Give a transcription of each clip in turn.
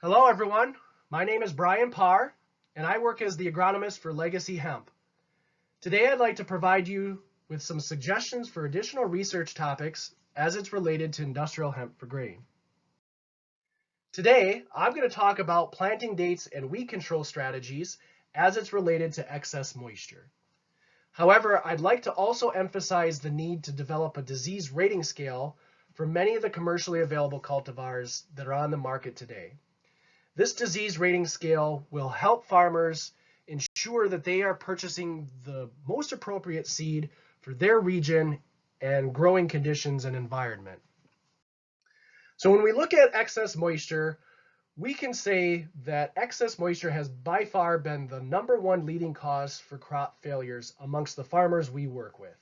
Hello everyone, my name is Brian Parr and I work as the agronomist for Legacy Hemp. Today I'd like to provide you with some suggestions for additional research topics as it's related to industrial hemp for grain. Today I'm going to talk about planting dates and weed control strategies as it's related to excess moisture. However, I'd like to also emphasize the need to develop a disease rating scale for many of the commercially available cultivars that are on the market today. This disease rating scale will help farmers ensure that they are purchasing the most appropriate seed for their region and growing conditions and environment. So when we look at excess moisture, we can say that excess moisture has by far been the #1 leading cause for crop failures amongst the farmers we work with.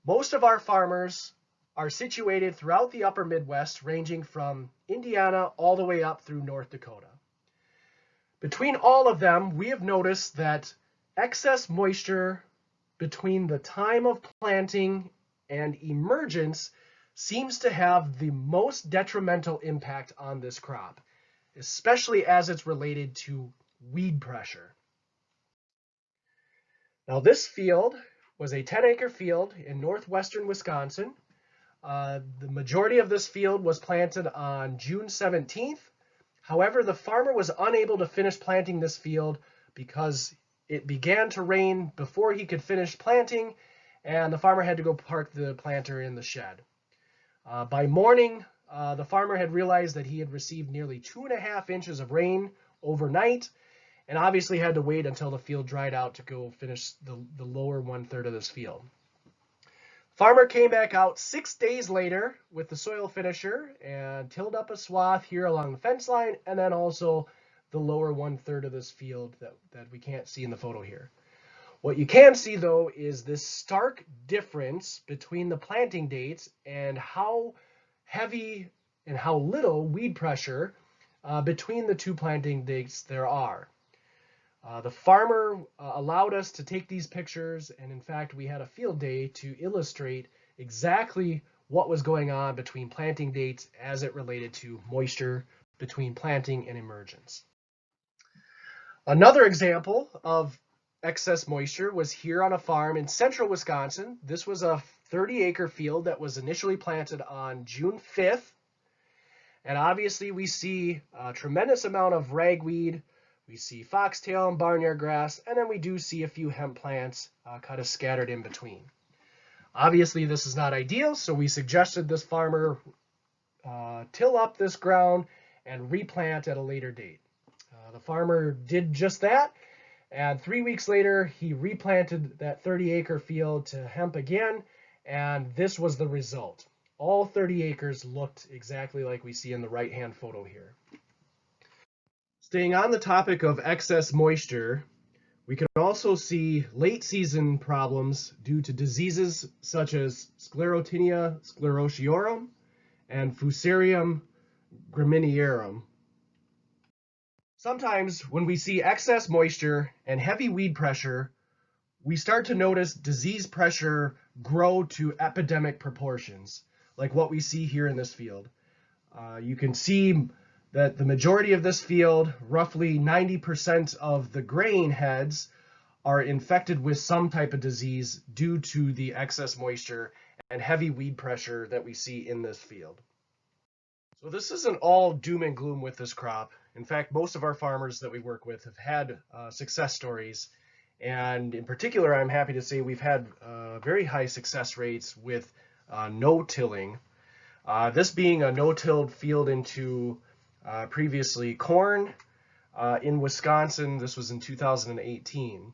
Most of our farmers are situated throughout the upper Midwest, ranging from Indiana all the way up through North Dakota. Between all of them, we have noticed that excess moisture between the time of planting and emergence seems to have the most detrimental impact on this crop, especially as it's related to weed pressure. Now, this field was a 10-acre field in northwestern Wisconsin. The majority of this field was planted on June 17th. However, the farmer was unable to finish planting this field because it began to rain before he could finish planting, and the farmer had to go park the planter in the shed. By morning, the farmer had realized that he had received nearly 2.5 inches of rain overnight, and obviously had to wait until the field dried out to go finish the lower 1/3 of this field. Farmer came back out 6 days later with the soil finisher and tilled up a swath here along the fence line, and then also the lower 1/3 of this field that we can't see in the photo here. What you can see though is this stark difference between the planting dates and how heavy and how little weed pressure between the two planting dates there are. The farmer allowed us to take these pictures, and in fact we had a field day to illustrate exactly what was going on between planting dates as it related to moisture between planting and emergence. Another example of excess moisture was here on a farm in central Wisconsin. This was a 30-acre field that was initially planted on June 5th, and obviously we see a tremendous amount of ragweed. We see foxtail and barnyard grass, and then we do see a few hemp plants kind of scattered in between. Obviously, this is not ideal, so we suggested this farmer till up this ground and replant at a later date. The farmer did just that, and 3 weeks later, he replanted that 30-acre field to hemp again, and this was the result. All 30 acres looked exactly like we see in the right-hand photo here. Staying on the topic of excess moisture, we can also see late season problems due to diseases such as Sclerotinia sclerotiorum and Fusarium graminearum. Sometimes when we see excess moisture and heavy weed pressure, we start to notice disease pressure grow to epidemic proportions, like what we see here in this field. You can see that the majority of this field, roughly 90% of the grain heads, are infected with some type of disease due to the excess moisture and heavy weed pressure that we see in this field. So this isn't all doom and gloom with this crop. In fact, most of our farmers that we work with have had success stories, and in particular, I'm happy to say we've had very high success rates with no-tilling. This being a no-tilled field into previously corn in Wisconsin. This was in 2018.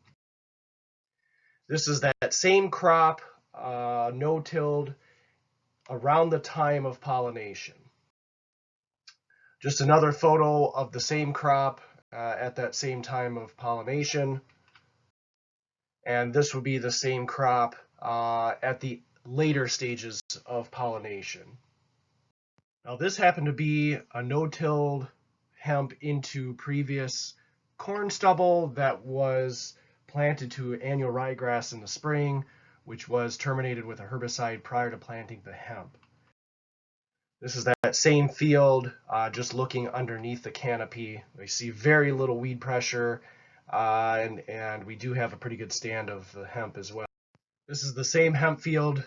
This is that same crop no-tilled around the time of pollination. Just another photo of the same crop at that same time of pollination. And this would be the same crop at the later stages of pollination. Now this happened to be a no-tilled hemp into previous corn stubble that was planted to annual ryegrass in the spring, which was terminated with a herbicide prior to planting the hemp. This is that same field, just looking underneath the canopy. We see very little weed pressure, and we do have a pretty good stand of the hemp as well. This is the same hemp field,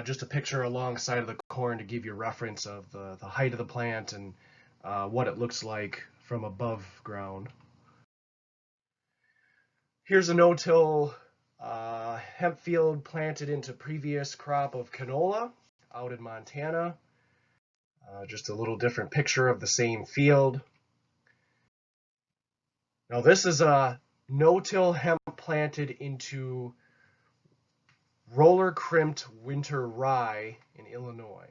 just a picture alongside of the corn to give you a reference of the height of the plant and what it looks like from above ground. Here's a no-till hemp field planted into previous crop of canola out in Montana. Just a little different picture of the same field. Now this is a no-till hemp planted into roller crimped winter rye in Illinois.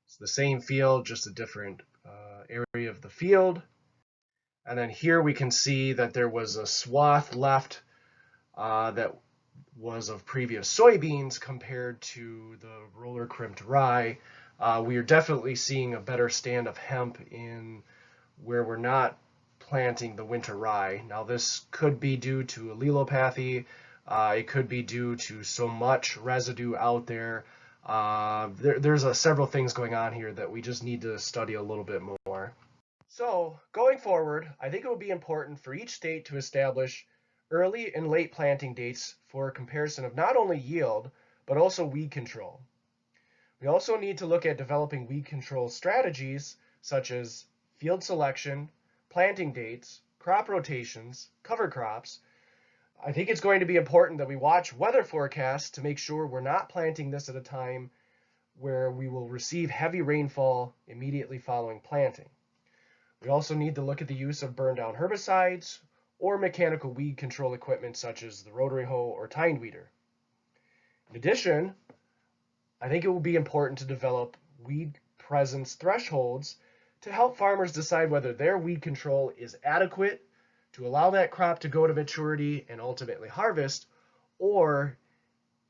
It's the same field, just a different area of the field. And then here we can see that there was a swath left that was of previous soybeans compared to the roller crimped rye. We are definitely seeing a better stand of hemp in where we're not planting the winter rye. Now this could be due to allelopathy. It could be due to so much residue out there. There's several things going on here that we just need to study a little bit more. So going forward, I think it will be important for each state to establish early and late planting dates for a comparison of not only yield, but also weed control. We also need to look at developing weed control strategies such as field selection, planting dates, crop rotations, cover crops. I think it's going to be important that we watch weather forecasts to make sure we're not planting this at a time where we will receive heavy rainfall immediately following planting. We also need to look at the use of burn down herbicides or mechanical weed control equipment such as the rotary hoe or tine weeder. In addition, I think it will be important to develop weed presence thresholds to help farmers decide whether their weed control is adequate to allow that crop to go to maturity and ultimately harvest, or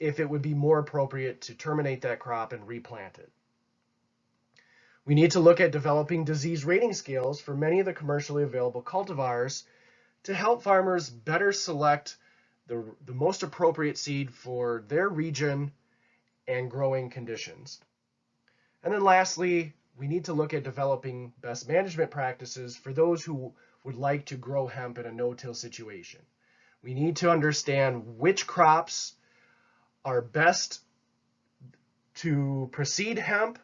if it would be more appropriate to terminate that crop and replant it. We need to look at developing disease rating scales for many of the commercially available cultivars to help farmers better select the most appropriate seed for their region and growing conditions. And then lastly, we need to look at developing best management practices for those who would like to grow hemp in a no-till situation. We need to understand which crops are best to precede hemp,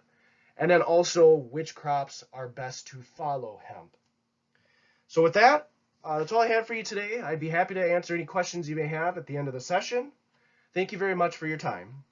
and then also which crops are best to follow hemp. So with that, that's all I have for you today. I'd be happy to answer any questions you may have at the end of the session. Thank you very much for your time.